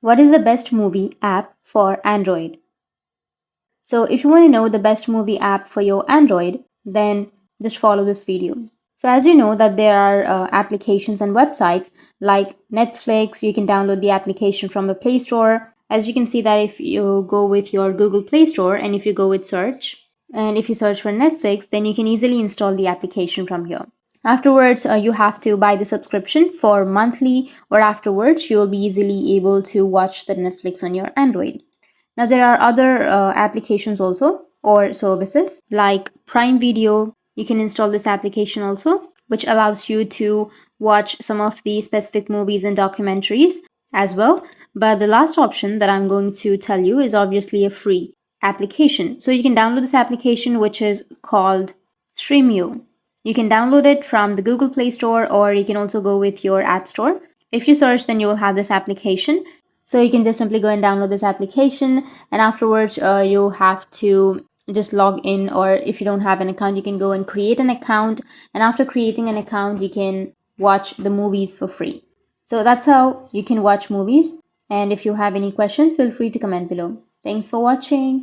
What is the best movie app for Android? So if you want to know the best movie app for your Android, then just follow this video. So as you know that there are applications and websites like Netflix, you can download the application from the Play Store. As you can see that if you go with your Google Play Store and if you go with search, and if you search for Netflix, then you can easily install the application from here. Afterwards, you have to buy the subscription for monthly, or afterwards, you'll be easily able to watch the Netflix on your Android. Now, there are other applications also or services like Prime Video. You can install this application also, which allows you to watch some of the specific movies and documentaries as well. But the last option that I'm going to tell you is obviously a free application. So you can download this application, which is called Stremio. You can download it from the Google Play Store, or you can also go with your App Store. If you search, then you will have this application. So you can just simply go and download this application, and afterwards you have to just log in, or if you don't have an account, you can go and create an account, and after creating an account, you can watch the movies for free. So that's how you can watch movies. And if you have any questions, feel free to comment below. Thanks for watching.